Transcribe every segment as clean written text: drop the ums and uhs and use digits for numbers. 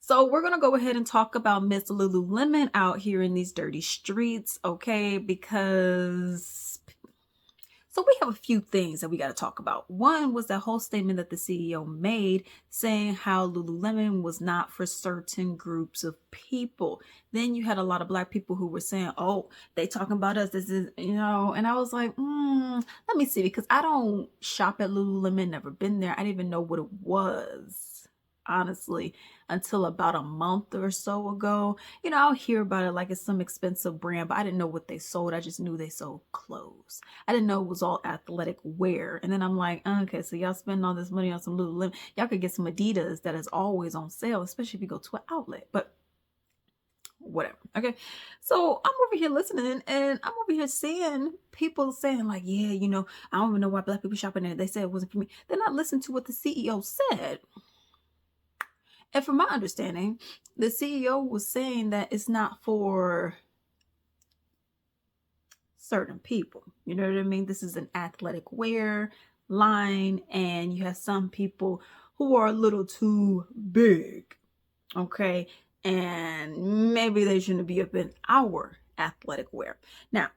So we're gonna go ahead and talk about Miss Lululemon out here in these dirty streets, okay? Because we have a few things that we got to talk about. One was that whole statement that the CEO made saying how Lululemon was not for certain groups of people. Then you had a lot of black people who were saying, "Oh, they talking about us. This is, And I was like, let me see, because I don't shop at Lululemon. Never been there. I didn't even know what it was, honestly, until about a month or so ago. I'll hear about it like it's some expensive brand, but I didn't know what they sold. I just knew they sold clothes. I didn't know it was all athletic wear. And then I'm like, okay, so y'all spending all this money on some Lululemon. Y'all could get some Adidas that is always on sale, especially if you go to an outlet. But whatever. Okay. So I'm over here listening and I'm over here seeing people saying, like, yeah, I don't even know why black people shopping there. They said it wasn't for me. They're not listening to what the CEO said. And from my understanding, the CEO was saying that it's not for certain people. You know what I mean? This is an athletic wear line, and you have some people who are a little too big, okay? And maybe they shouldn't be up in our athletic wear. Now,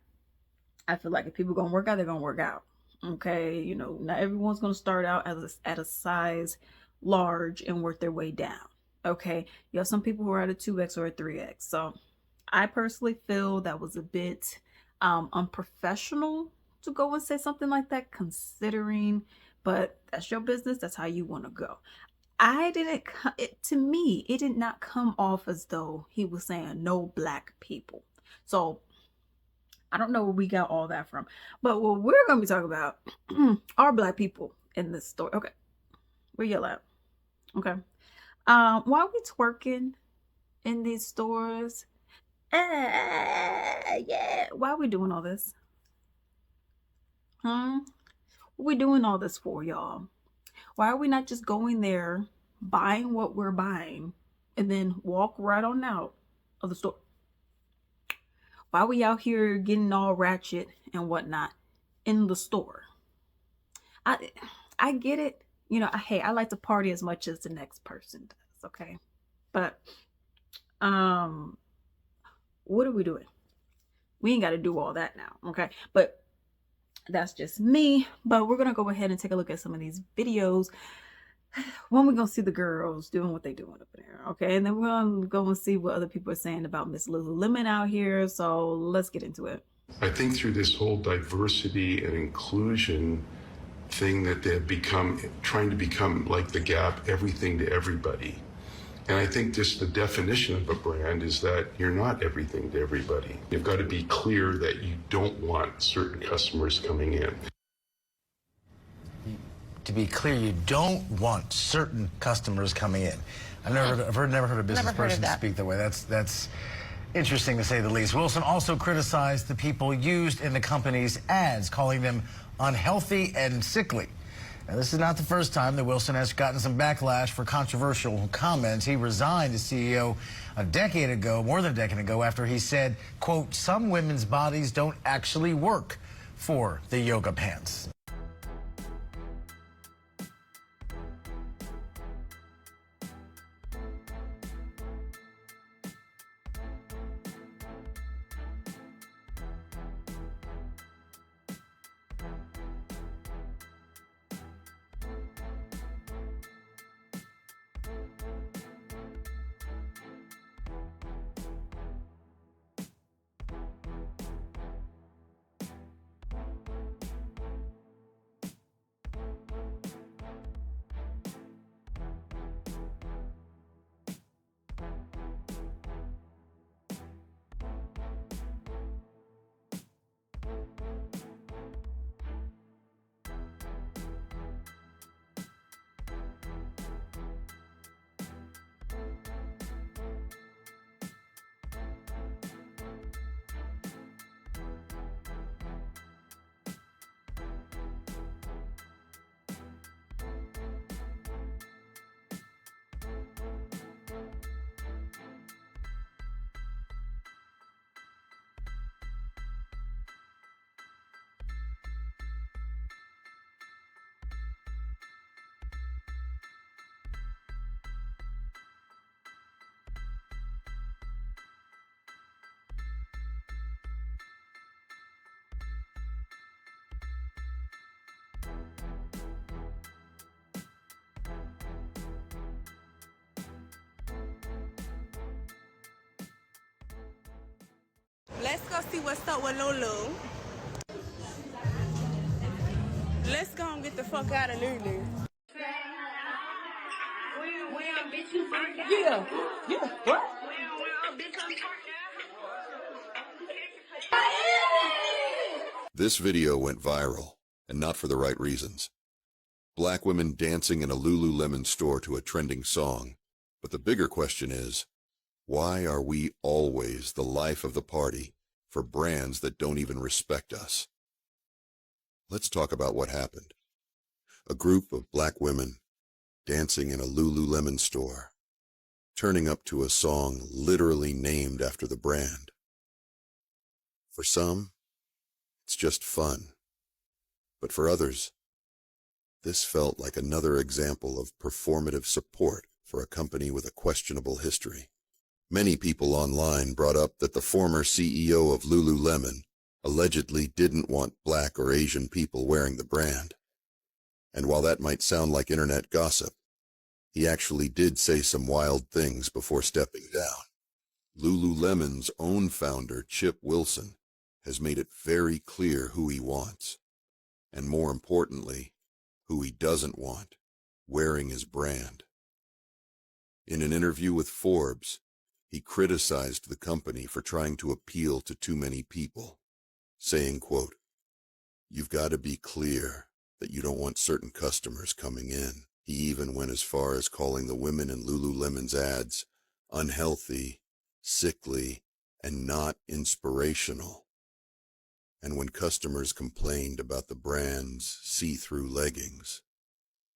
I feel like if people gonna work out, they're gonna work out. Okay, not everyone's gonna start out at a size large and work their way down. Okay, you have some people who are at a 2X or a 3X. So I personally feel that was a bit unprofessional to go and say something like that, considering, but that's your business. That's how you want to go. To me, it did not come off as though he was saying no black people. So I don't know where we got all that from, but what we're going to be talking about are black people in this story. Okay, where y'all at? Okay. Why are we twerking in these stores? Yeah. Why are we doing all this? What we doing all this for, y'all? Why are we not just going there, buying what we're buying, and then walk right on out of the store? Why are we out here getting all ratchet and whatnot in the store? I get it. Hey, I like to party as much as the next person does, okay? But what are we doing? We ain't got to do all that now, okay? But that's just me. But we're gonna go ahead and take a look at some of these videos when we're gonna see the girls doing what they doing up there, okay? And then we're gonna go and see what other people are saying about Miss Lululemon out here. So let's get into it. I think through this whole diversity and inclusion thing that they've trying to become like the Gap, everything to everybody. And I think just the definition of a brand is that you're not everything to everybody. You've got to be clear that you don't want certain customers coming in. To be clear, you don't want certain customers coming in. I've never heard a business person speak that way. That's interesting, to say the least. Wilson also criticized the people used in the company's ads, calling them unhealthy and sickly. Now, this is not the first time that Wilson has gotten some backlash for controversial comments. He resigned as CEO more than a decade ago, after he said, quote, "Some women's bodies don't actually work for the yoga pants." Let's go see what's up with Lulu. Let's go and get the fuck out of Lulu. Yeah. What? This video went viral, and not for the right reasons. Black women dancing in a Lululemon store to a trending song. But the bigger question is, why are we always the life of the party for brands that don't even respect us? Let's talk about what happened. A group of black women dancing in a Lululemon store, turning up to a song literally named after the brand. For some, it's just fun. But for others, this felt like another example of performative support for a company with a questionable history. Many people online brought up that the former CEO of Lululemon allegedly didn't want black or Asian people wearing the brand. And while that might sound like internet gossip, he actually did say some wild things before stepping down. Lululemon's own founder, Chip Wilson, has made it very clear who he wants, and more importantly, who he doesn't want wearing his brand. In an interview with Forbes, he criticized the company for trying to appeal to too many people, saying, quote, "You've got to be clear that you don't want certain customers coming in." He even went as far as calling the women in Lululemon's ads unhealthy, sickly, and not inspirational. And when customers complained about the brand's see-through leggings,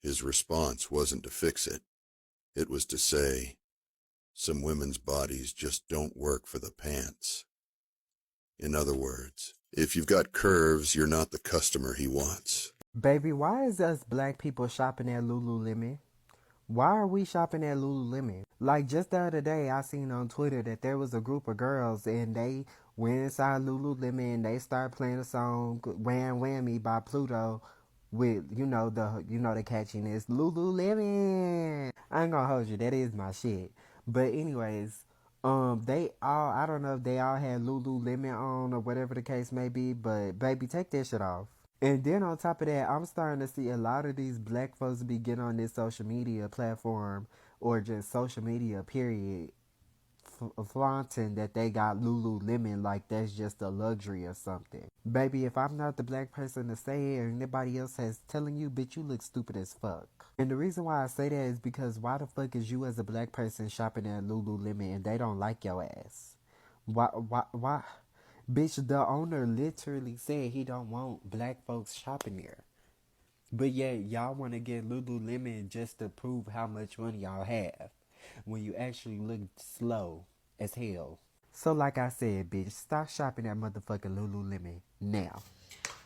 his response wasn't to fix it. It was to say, some women's bodies just don't work for the pants. In other words, if you've got curves, you're not the customer he wants. Baby, why is us black people shopping at Lululemon? Why are we shopping at Lululemon? Like just the other day, I seen on Twitter that there was a group of girls and they went inside Lululemon and they started playing a song, Wham Whammy by Pluto, with, the catchiness, Lululemon. I ain't gonna hold you, that is my shit. But anyways, they all, I don't know if they all had Lululemon on or whatever the case may be, but baby, take that shit off. And then on top of that, I'm starting to see a lot of these black folks be getting on this social media platform or just social media period, flaunting that they got Lululemon like that's just a luxury or something. Baby, if I'm not the black person to say it or anybody else has telling you, bitch, you look stupid as fuck. And the reason why I say that is because why the fuck is you as a black person shopping at Lululemon and they don't like your ass? Why? Bitch, the owner literally said he don't want black folks shopping there. But yet, y'all want to get Lululemon just to prove how much money y'all have, when you actually look slow as hell. So like I said, bitch, stop shopping at motherfucking Lululemon now.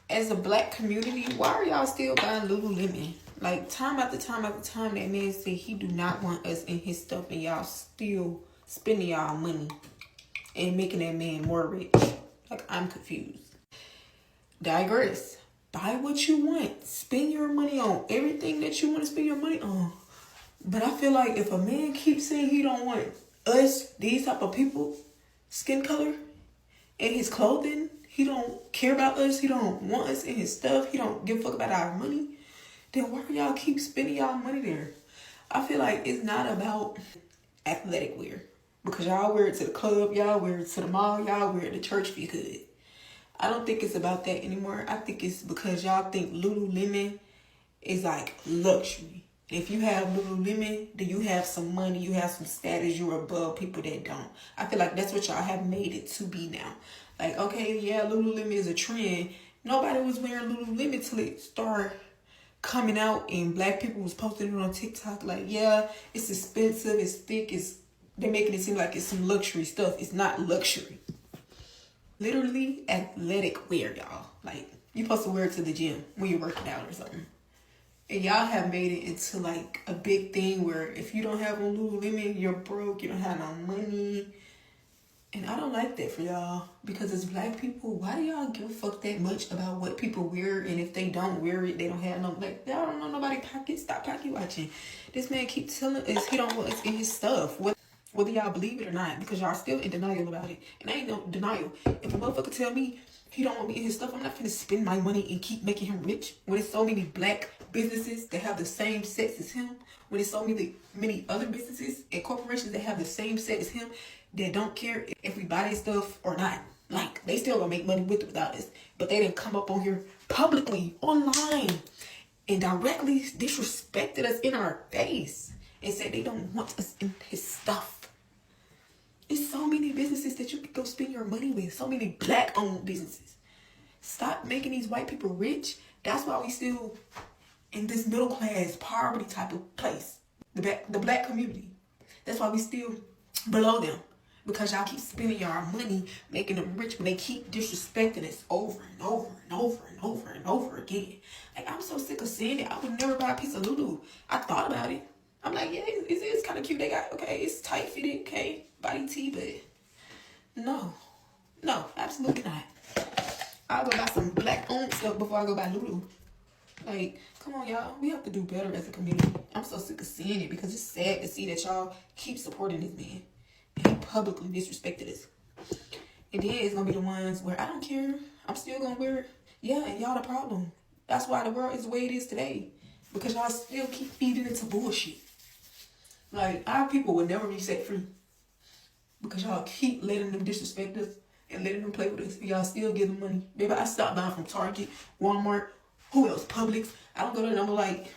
As a black community, why are y'all still buying Lululemon? Like, time after time after time, that man said he do not want us in his stuff, and y'all still spending y'all money and making that man more rich. Like, I'm confused. Digress. Buy what you want. Spend your money on everything that you want to spend your money on. But I feel like if a man keeps saying he don't want us, these type of people, skin color, and his clothing, he don't care about us, he don't want us in his stuff, he don't give a fuck about our money, then why do y'all keep spending y'all money there? I feel like it's not about athletic wear. Because y'all wear it to the club, y'all wear it to the mall, y'all wear it to church if you could. I don't think it's about that anymore. I think it's because y'all think Lululemon is like luxury. If you have Lululemon, then you have some money, you have some status, you're above people that don't. I feel like that's what y'all have made it to be now. Like, okay, yeah, Lululemon is a trend. Nobody was wearing Lululemon till it started coming out and black people was posting it on TikTok. Like, yeah, it's expensive, it's thick, they're making it seem like it's some luxury stuff. It's not luxury. Literally athletic wear, y'all. Like, you're supposed to wear it to the gym when you're working out or something. And y'all have made it into like a big thing where if you don't have on Lululemon, you're broke, you don't have no money. And I don't like that for y'all. Because as black people, why do y'all give a fuck that much about what people wear? And if they don't wear it, they don't have no, like, y'all don't know nobody pocket. Stop pocket watching. This man keep telling us he don't want us in his stuff. What whether y'all believe it or not, because y'all still in denial about it. And I ain't no denial. If a motherfucker tell me he don't want me in his stuff, I'm not finna spend my money and keep making him rich. When there's so many black businesses that have the same sex as him, when there's so many other businesses and corporations that have the same sex as him, that don't care if we buy their stuff or not. Like, they still gonna make money with or without us. But they didn't come up on here publicly, online, and directly disrespected us in our face and said they don't want us in his stuff. There's so many businesses that you can go spend your money with. So many black-owned businesses. Stop making these white people rich. That's why we still in this middle-class poverty type of place. The black community. That's why we still below them. Because y'all keep spending y'all money, making them rich, when they keep disrespecting us over and over and over and over and over again. Like, I'm so sick of seeing it. I would never buy a piece of Lulu. I thought about it. I'm like, yeah, it's kind of cute. They got, okay, it's tight fitted, okay, body tee, but no, absolutely not. I'll go buy some black-owned stuff before I go buy Lulu. Like, come on, y'all. We have to do better as a community. I'm so sick of seeing it because it's sad to see that y'all keep supporting this man. He publicly disrespected us. And then it's going to be the ones where I don't care. I'm still going to wear it. Yeah, and y'all the problem. That's why the world is the way it is today. Because y'all still keep feeding into bullshit. Like, our people will never be set free. Because y'all keep letting them disrespect us and letting them play with us. Y'all still give them money. Baby, I stopped buying from Target, Walmart, who else? Publix. I don't go there and I'm like,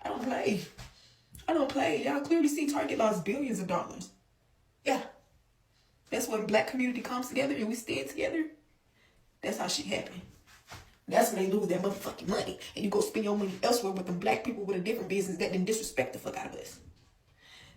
I don't play. Y'all clearly see Target lost billions of dollars. Yeah. That's when black community comes together and we stand together. That's how shit happen. That's when they lose their motherfucking money. And you go spend your money elsewhere with them black people with a different business that didn't disrespect the fuck out of us.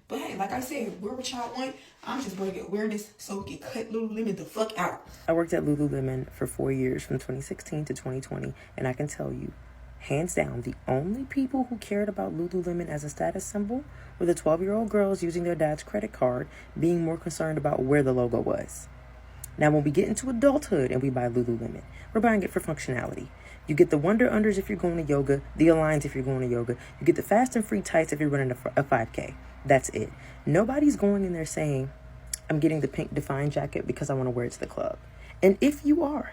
But hey, like I said, we're what y'all want. I'm just bringing awareness so we can cut Lululemon the fuck out. I worked at Lululemon for 4 years from 2016 to 2020. And I can tell you, hands down, the only people who cared about Lululemon as a status symbol were the 12-year-old girls using their dad's credit card, being more concerned about where the logo was. Now, when we get into adulthood and we buy Lululemon, we're buying it for functionality. You get the Wonder Unders if you're going to yoga, the Aligns if you're going to yoga. You get the Fast and Free tights if you're running a 5K. That's it. Nobody's going in there saying, I'm getting the pink Define jacket because I want to wear it to the club. And if you are,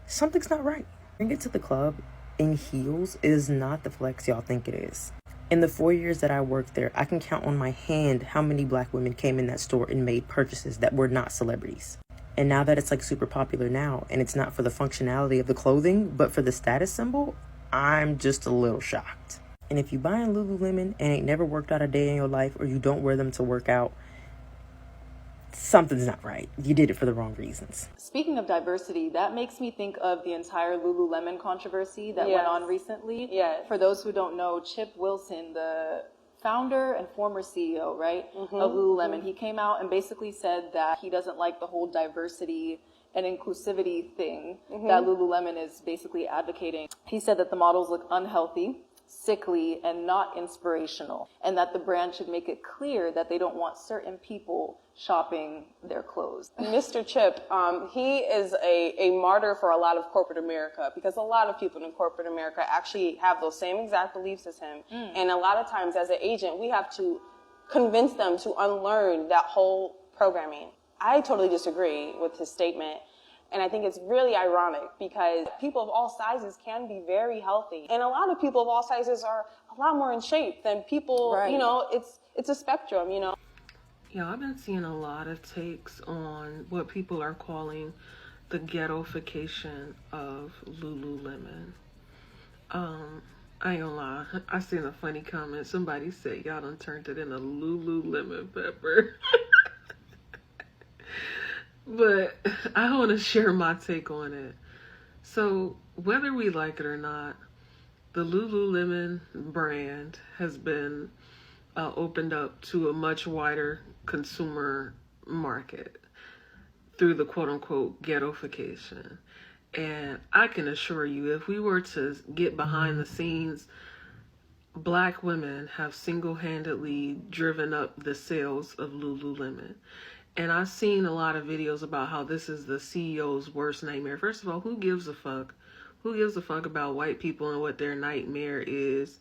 something's not right. Bring it to the club in heels is not the flex y'all think it is. In the 4 years that I worked there, I can count on my hand how many black women came in that store and made purchases that were not celebrities. And now that it's like super popular now, and it's not for the functionality of the clothing, but for the status symbol, I'm just a little shocked. And if you buying Lululemon and ain't never worked out a day in your life, or you don't wear them to work out, something's not right. You did it for the wrong reasons. Speaking of diversity, that makes me think of the entire Lululemon controversy that went on recently. Yeah. For those who don't know, Chip Wilson, the founder and former CEO, right, of Lululemon, he came out and basically said that he doesn't like the whole diversity and inclusivity thing that Lululemon is basically advocating. He said that the models look unhealthy, sickly, and not inspirational, and that the brand should make it clear that they don't want certain people shopping their clothes. Mr. Chip, he is a martyr for a lot of corporate America, because a lot of people in corporate America actually have those same exact beliefs as him. And a lot of times as an agent, we have to convince them to unlearn that whole programming. I totally disagree with his statement. And I think it's really ironic because people of all sizes can be very healthy. And a lot of people of all sizes are a lot more in shape than people, you know, it's a spectrum, you know. Yeah, I've been seeing a lot of takes on what people are calling the ghettoification of Lululemon. I ain't gonna lie, I seen a funny comment. Somebody said y'all done turned it into Lululemon pepper. But I want to share my take on it. So whether we like it or not, the Lululemon brand has been opened up to a much wider consumer market through the quote-unquote ghettoification. And I can assure you, if we were to get behind the scenes, Black women have single-handedly driven up the sales of Lululemon. And I've seen a lot of videos about how this is the CEO's worst nightmare. First of all, who gives a fuck? Who gives a fuck about white people and what their nightmare is?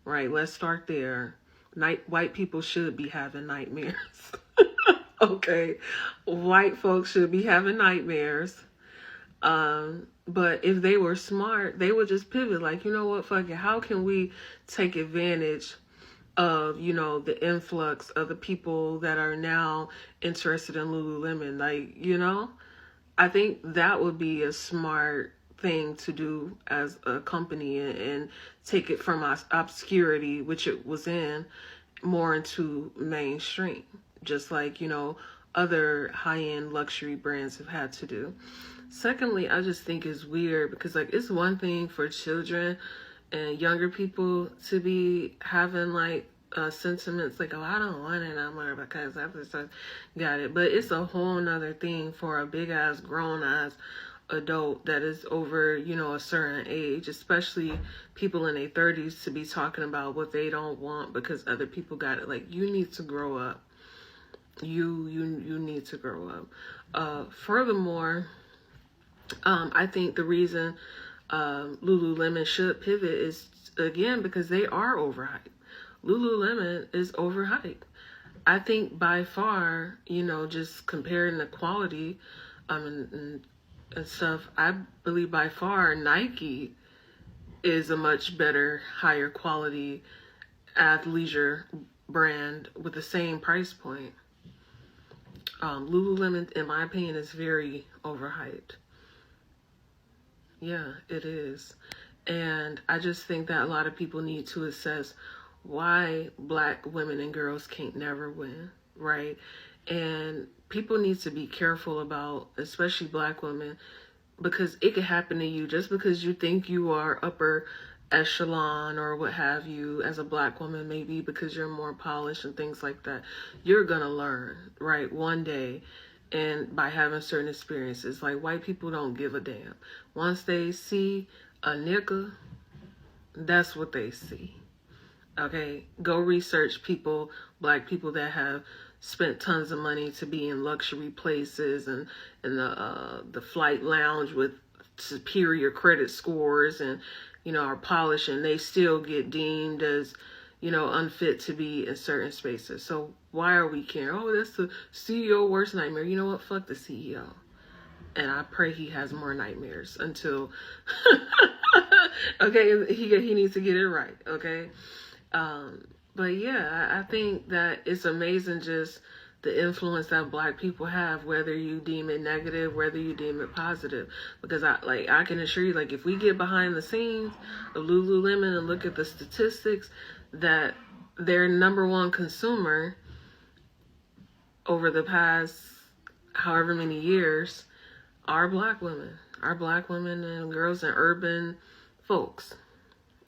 Right, let's start there. white people should be having nightmares. Okay, white folks should be having nightmares. But if they were smart, they would just pivot. Like, you know what, fuck it. How can we take advantage of, you know, the influx of the people that are now interested in Lululemon? Like, you know, I think that would be a smart thing to do as a company, and take it from obscurity, which it was in, more into mainstream, just like, you know, other high-end luxury brands have had to do. Secondly, I just think it's weird because, like, it's one thing for children and younger people to be having, like, sentiments like, oh, I don't want it no more because after such got it. But it's a whole nother thing for a big-ass, grown-ass adult that is over, you know, a certain age, especially people in their 30s, to be talking about what they don't want because other people got it. Like, you need to grow up. You need to grow up. Furthermore, I think the reason Lululemon should pivot is, again, because they are overhyped. Lululemon is overhyped. I think by far, you know, just comparing the quality and stuff, I believe by far Nike is a much better, higher quality athleisure brand with the same price point. Lululemon, in my opinion, is very overhyped. Yeah, it is. And I just think that a lot of people need to assess why Black women and girls can't never win, right? And people need to be careful about, especially Black women, because it could happen to you just because you think you are upper echelon or what have you as a Black woman, maybe because you're more polished and things like that. You're gonna learn, right, one day, and by having certain experiences. Like, white people don't give a damn. Once they see a nigga, that's what they see. Okay, go research people, Black people that have spent tons of money to be in luxury places and the flight lounge with superior credit scores, and, you know, are polished, and they still get deemed as, you know, unfit to be in certain spaces. So why are we caring? Oh, that's the CEO worst nightmare. You know what? Fuck the CEO. And I pray he has more nightmares until, okay, he needs to get it right, okay? But yeah, I think that it's amazing just the influence that Black people have, whether you deem it negative, whether you deem it positive. Because I can assure you, like, if we get behind the scenes of Lululemon and look at the statistics, that their number one consumer over the past however many years are Black women. Are Black women and girls and urban folks.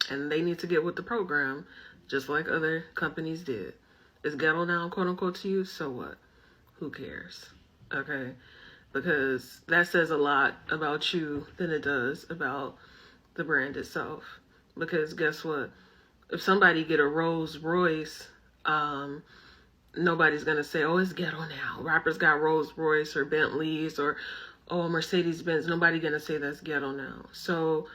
And they need to get with the program, just like other companies did. Is ghetto now, quote unquote, to you? So what? Who cares? Okay? Because that says a lot about you than it does about the brand itself. Because guess what? If somebody get a Rolls Royce, nobody's going to say, oh, it's ghetto now. Rappers got Rolls Royce or Bentleys or, oh, Mercedes Benz. Nobody going to say that's ghetto now. So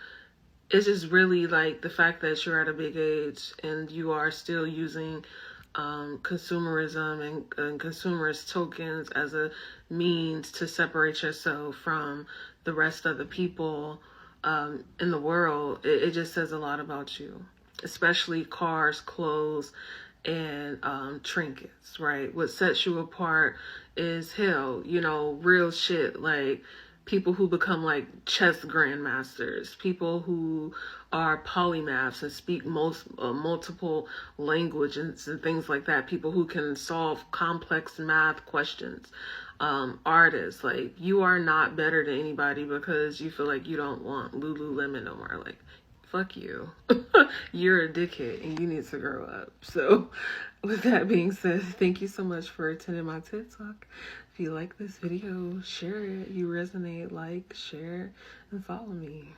it's just really like the fact that you're at a big age and you are still using consumerism and consumerist tokens as a means to separate yourself from the rest of the people in the world. It just says a lot about you, especially cars, clothes, and trinkets, right? What sets you apart is, hell, you know, real shit, like people who become like chess grandmasters, people who are polymaths and speak multiple languages and things like that, people who can solve complex math questions, artists. Like, you are not better than anybody because you feel like you don't want Lululemon no more. Like, fuck you. You're a dickhead and you need to grow up. So with that being said, thank you so much for attending my TED Talk. If you like this video, share it. You resonate, like, share, and follow me.